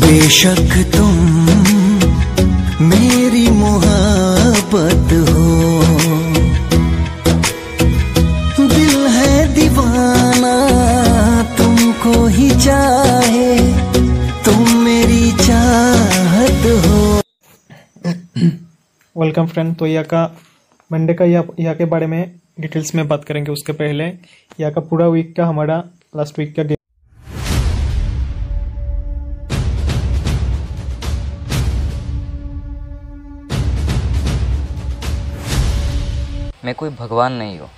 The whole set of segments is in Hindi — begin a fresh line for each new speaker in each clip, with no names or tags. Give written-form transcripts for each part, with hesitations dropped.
बेशक तुम मेरी मोहब्बत हो, दिल है दीवाना तुमको ही चाहे, तुम मेरी चाहत हो।
Welcome friend. तो यहाँ का मंडे का यहाँ के बारे में डिटेल्स में बात करेंगे। उसके पहले यहाँ का पूरा वीक का हमारा लास्ट वीक का गेम।
मैं कोई भगवान नहीं हूँ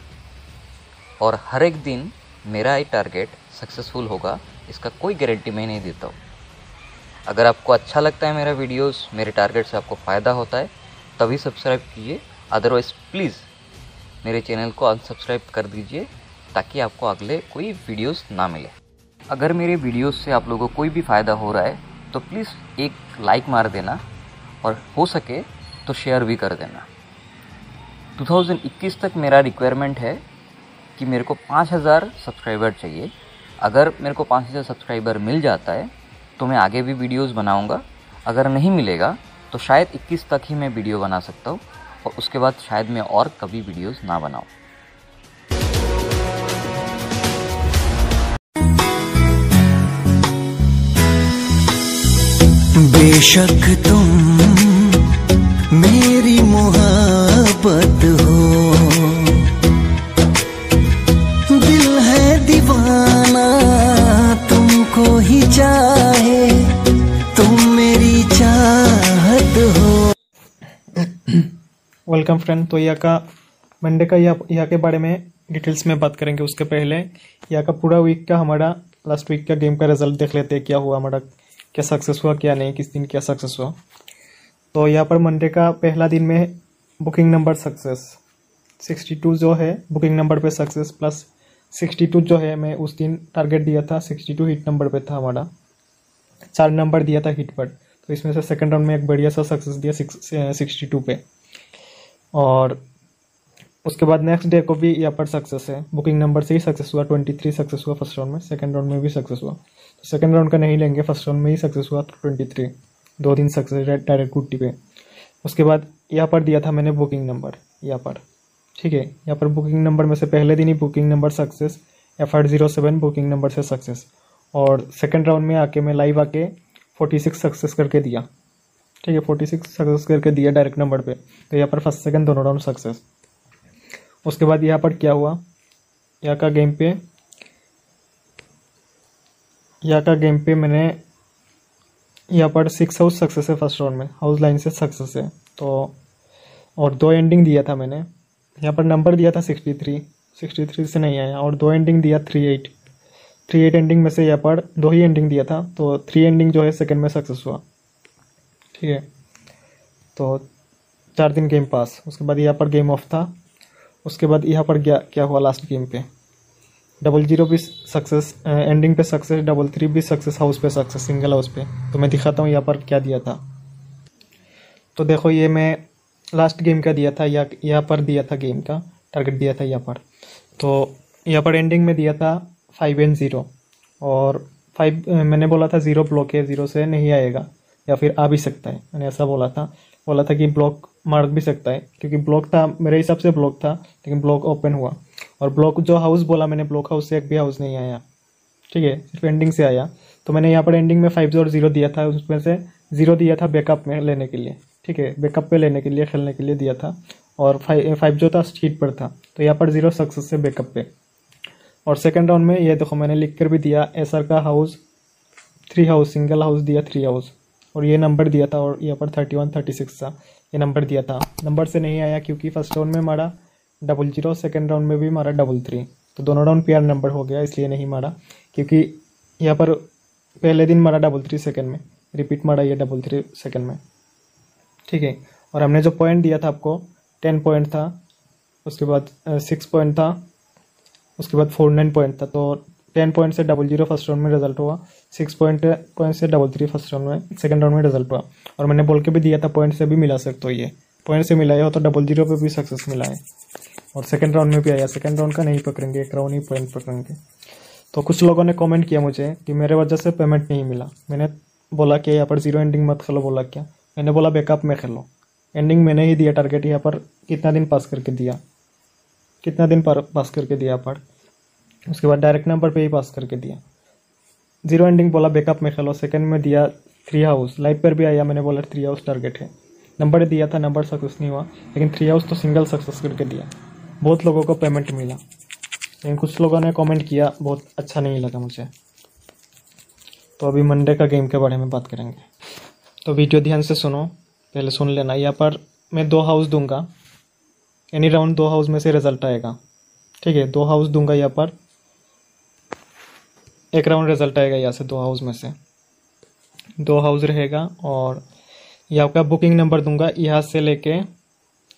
और हर एक दिन मेरा ही टारगेट सक्सेसफुल होगा इसका कोई गारंटी मैं नहीं देता हूँ। अगर आपको अच्छा लगता है मेरा वीडियोस, मेरे टारगेट से आपको फ़ायदा होता है तभी सब्सक्राइब कीजिए, अदरवाइज़ प्लीज़ मेरे चैनल को अनसब्सक्राइब कर दीजिए ताकि आपको अगले कोई वीडियोस ना मिले। अगर मेरे वीडियोस से आप लोगों को कोई भी फ़ायदा हो रहा है तो प्लीज़ एक लाइक मार देना और हो सके तो शेयर भी कर देना। 2021 तक मेरा रिक्वायरमेंट है कि मेरे को 5000 सब्सक्राइबर चाहिए। अगर मेरे को 5000 सब्सक्राइबर मिल जाता है तो मैं आगे भी वीडियोस बनाऊंगा। अगर नहीं मिलेगा तो शायद 21 तक ही मैं वीडियो बना सकता हूँ और उसके बाद शायद मैं और कभी वीडियोस ना बनाऊँ।
बेशक तुम मेरी मोहब्बत हो, दिल है दीवाना तुमको ही चाहे, तुम मेरी चाहत हो।
Welcome friend. तो यहाँ का मंडे का यहाँ के बारे में डिटेल्स में बात करेंगे। उसके पहले यहाँ का पूरा वीक का हमारा लास्ट वीक का गेम का रिजल्ट देख लेते हैं। क्या हुआ हमारा, क्या सक्सेस हुआ क्या नहीं, किस दिन क्या सक्सेस हुआ। तो यहाँ पर मंडे का पहला दिन में बुकिंग नंबर सक्सेस 62 जो है बुकिंग नंबर पे सक्सेस प्लस 62 जो है मैं उस दिन टारगेट दिया था 62 हिट नंबर पे था हमारा, 4 नंबर दिया था हिट पर। तो इसमें से सेकंड राउंड में एक बढ़िया सा सक्सेस दिया 62 पे। और उसके बाद नेक्स्ट डे को भी यहाँ पर सक्सेस है, बुकिंग नंबर से ही सक्सेस हुआ 23 सक्सेस हुआ फर्स्ट राउंड में, सेकंड राउंड में भी सक्सेस हुआ। तो सेकंड राउंड का नहीं लेंगे, फर्स्ट राउंड में ही सक्सेस हुआ 23, 2 दिन सक्सेस डायरेक्ट गुट्टी पे। उसके बाद यहाँ पर दिया था मैंने बुकिंग नंबर यहाँ पर, ठीक है। यहाँ पर बुकिंग नंबर में से पहले दिन ही booking number success F807 booking number से सक्सेस। और सेकंड राउंड में आके मैं लाइव आके 46 सक्सेस करके दिया, ठीक है, 46 सक्सेस करके दिया डायरेक्ट नंबर पे। तो यहाँ पर फर्स्ट सेकंड दोनों राउंड सक्सेस। उसके बाद यहाँ पर क्या हुआ, यहाँ का गेम पे मैंने यहाँ पर 6 हाउस सक्सेस है फर्स्ट राउंड में, हाउस लाइन से सक्सेस है। तो और 2 एंडिंग दिया था मैंने, यहाँ पर नंबर दिया था 63 से नहीं आया, और 2 एंडिंग दिया 38 एंडिंग में से यहाँ पर 2 ही एंडिंग दिया था। तो 3 एंडिंग जो है सेकंड में सक्सेस हुआ, ठीक है। तो 4 दिन गेम पास। उसके बाद यहाँ पर गेम ऑफ था। उसके बाद यहाँ पर क्या हुआ लास्ट गेम पे 00 भी सक्सेस, एंडिंग पे सक्सेस, 33 भी सक्सेस, हाउस पे सक्सेस, सिंगल हाउस पे। तो मैं दिखाता हूँ यहाँ पर क्या दिया था। तो देखो ये मैं लास्ट गेम का दिया था, यहाँ पर दिया था गेम का टारगेट दिया था यहाँ पर। तो यहाँ पर एंडिंग में दिया था 5 and 0, और 5 मैंने बोला था 0 ब्लॉक है, 0 से नहीं आएगा या फिर आ भी सकता है, मैंने ऐसा बोला था कि ब्लॉक मार भी सकता है, क्योंकि ब्लॉक था मेरे हिसाब से ब्लॉक था, लेकिन ब्लॉक ओपन हुआ। और ब्लॉक जो हाउस बोला मैंने, ब्लॉक हाउस से एक भी हाउस नहीं आया, ठीक है, सिर्फ एंडिंग से आया। तो मैंने यहाँ पर एंडिंग में 5 और 0 दिया था, उसमें से 0 दिया था बैकअप में लेने के लिए, ठीक है, बैकअप पे लेने के लिए खेलने के लिए दिया था। और 5 जो था शीट पर था, तो यहाँ पर 0 सक्सेस से बैकअप पे। और सेकंड राउंड में ये देखो मैंने लिख कर भी दिया, एसआर का हाउस 3 हाउस, सिंगल हाउस दिया 3 हाउस, और ये नंबर दिया था। और यहाँ पर 31 36 था ये नंबर दिया था। नंबर से नहीं आया क्योंकि फर्स्ट राउंड में मारा 00, सेकंड राउंड में भी मारा 33। तो दोनों राउंड पेयर नंबर हो गया, इसलिए नहीं मारा। क्योंकि यहाँ पर पहले दिन मारा 33 सेकंड में, रिपीट मारा ये 33 सेकंड में, ठीक है। और हमने जो पॉइंट दिया था आपको 10 पॉइंट था, उसके बाद 6 पॉइंट था, उसके बाद 49 पॉइंट था। तो 10 पॉइंट से 00 फर्स्ट राउंड में रिजल्ट हुआ, 6 पॉइंट से 33 फर्स्ट राउंड में, सेकंड राउंड में रिजल्ट हुआ। और मैंने बोल के भी दिया था पॉइंट से भी मिला सकते हो, ये पॉइंट से मिलाया हो तो 00 पे भी सक्सेस मिला है। और सेकंड राउंड में भी आया, सेकंड राउंड का नहीं पकड़ेंगे, एक राउंड ही पॉइंट पकड़ेंगे। तो कुछ लोगों ने कमेंट किया मुझे कि मेरे वजह से पेमेंट नहीं मिला। मैंने बोला कि यहाँ पर जीरो एंडिंग मत खेलो, बोला क्या, मैंने बोला बैकअप में खेलो। एंडिंग मैंने ही दिया टारगेट, यहाँ पर कितना दिन पास करके दिया, कितना दिन पास करके दिया यहाँ पर, उसके बाद डायरेक्ट नंबर पे ही पास करके दिया। जीरो एंडिंग बोला बैकअप में खेलो, सेकंड में दिया 3 हाउस, लाइव पर भी आया, मैंने बोला 3 हाउस टारगेट है, नंबर दिया था, नंबर सक्सेस नहीं हुआ, लेकिन 3 हाउस तो सिंगल सक्सेस करके दिया। बहुत लोगों को पेमेंट मिला, लेकिन कुछ लोगों ने कमेंट किया बहुत अच्छा नहीं लगा मुझे। तो अभी मंडे का गेम के बारे में बात करेंगे, तो वीडियो ध्यान से सुनो, पहले सुन लेना। यहाँ पर मैं 2 हाउस दूंगा, एनी राउंड 2 हाउस में से रिजल्ट आएगा, ठीक है। 2 हाउस दूंगा, यहाँ पर एक राउंड रिजल्ट आएगा, यहाँ से 2 हाउस में से 2 हाउस रहेगा। और यहाँ का बुकिंग नंबर दूंगा, यहाँ से लेके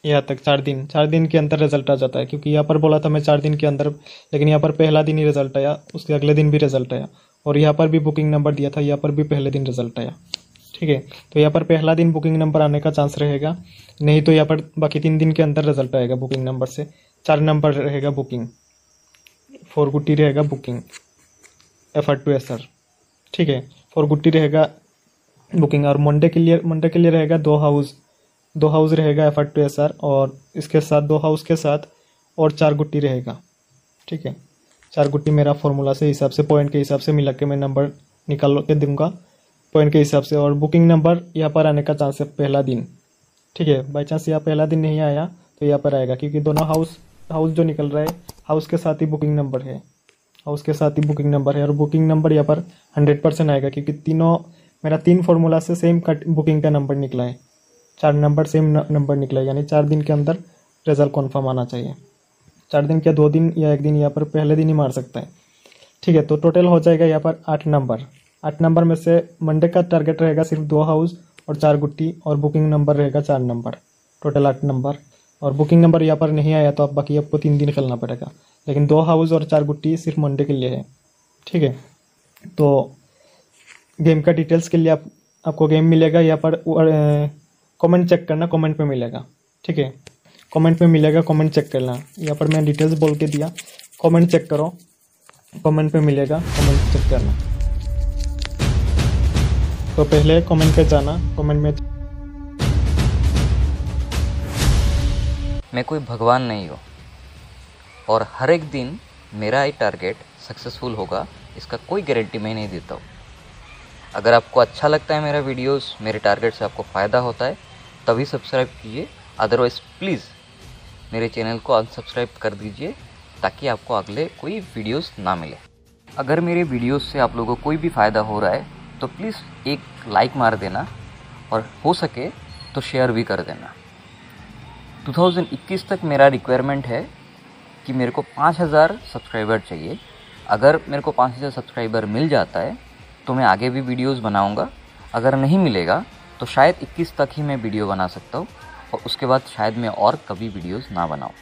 यहाँ तक 4 दिन के अंदर रिजल्ट आ जाता है, क्योंकि यहाँ पर बोला था मैं 4 दिन के अंदर, लेकिन यहाँ पर पहला दिन ही रिजल्ट आया, उसके अगले दिन भी रिजल्ट आया, और यहाँ पर भी बुकिंग नंबर दिया था, यहाँ पर भी पहले दिन रिजल्ट आया, ठीक है। तो यहाँ पर पहला दिन बुकिंग नंबर आने का चांस रहेगा, नहीं तो यहाँ पर बाकी 3 दिन के अंदर रिजल्ट आएगा बुकिंग नंबर से। 4 नंबर रहेगा बुकिंग, 4 गुट्टी रहेगा बुकिंग एफर्ट टू एसर, ठीक है। 4 गुट्टी रहेगा बुकिंग। और मंडे के लिए रहेगा 2 हाउस रहेगा एफर्ट टू एसर, और इसके साथ 2 हाउस के साथ और 4 गुट्टी रहेगा, ठीक है। 4 गुट्टी मेरा फॉर्मूला से हिसाब से, पॉइंट के हिसाब से मिला के मैं नंबर निकाल के दूंगा पॉइंट के हिसाब से। और बुकिंग नंबर यहाँ पर आने का चांस है पहला दिन, ठीक है। बाई चांस यहाँ पहला दिन नहीं आया तो यहाँ पर आएगा, क्योंकि दोनों हाउस जो निकल रहा है हाउस के साथ ही बुकिंग नंबर है, हाउस के साथ ही बुकिंग नंबर है। और बुकिंग नंबर यहाँ पर 100% आएगा, क्योंकि मेरा 3 फॉर्मूला से सेम बुकिंग का नंबर निकला है, 4 नंबर सेम नंबर निकला है, यानी 4 दिन के अंदर रिजल्ट कन्फर्म आना चाहिए। 4 दिन क्या 2 दिन या 1 दिन, यहाँ पर पहले दिन ही मार सकता है, ठीक है। तो टोटल हो जाएगा यहाँ पर 8 नंबर। 8 नंबर में से मंडे का टारगेट रहेगा सिर्फ 2 हाउस और 4 गुट्टी, और बुकिंग नंबर रहेगा 4 नंबर, टोटल 8 नंबर। और बुकिंग नंबर यहाँ पर नहीं आया तो बाकी आपको 3 दिन खेलना पड़ेगा, लेकिन 2 हाउस और 4 गुट्टी सिर्फ मंडे के लिए है, ठीक है। तो गेम का डिटेल्स के लिए आपको गेम मिलेगा, यहाँ पर कमेंट चेक करना, कमेंट पे मिलेगा, ठीक है। कमेंट पे मिलेगा, कमेंट चेक करना। यहाँ पर मैं डिटेल्स बोल के दिया, कमेंट चेक करो, कमेंट पे मिलेगा, कमेंट चेक करना। तो पहले कमेंट पे जाना, कमेंट में।
मैं कोई भगवान नहीं हूँ और हर एक दिन मेरा ही टारगेट सक्सेसफुल होगा, इसका कोई गारंटी मैं नहीं देता हूँ। अगर आपको अच्छा लगता है मेरा वीडियोस, मेरे टारगेट से आपको फ़ायदा होता है, तभी सब्सक्राइब कीजिए, अदरवाइज़ प्लीज़ मेरे चैनल को अनसब्सक्राइब कर दीजिए, ताकि आपको अगले कोई वीडियोस ना मिले। अगर मेरे वीडियोस से आप लोगों को कोई भी फ़ायदा हो रहा है तो प्लीज़ एक लाइक मार देना, और हो सके तो शेयर भी कर देना। 2021 तक मेरा रिक्वायरमेंट है कि मेरे को 5000 सब्सक्राइबर चाहिए। अगर मेरे को 5000 सब्सक्राइबर मिल जाता है तो मैं आगे भी वीडियोस बनाऊंगा, अगर नहीं मिलेगा तो शायद 21 तक ही मैं वीडियो बना सकता हूँ, और उसके बाद शायद मैं और कभी वीडियोस ना बनाऊँ।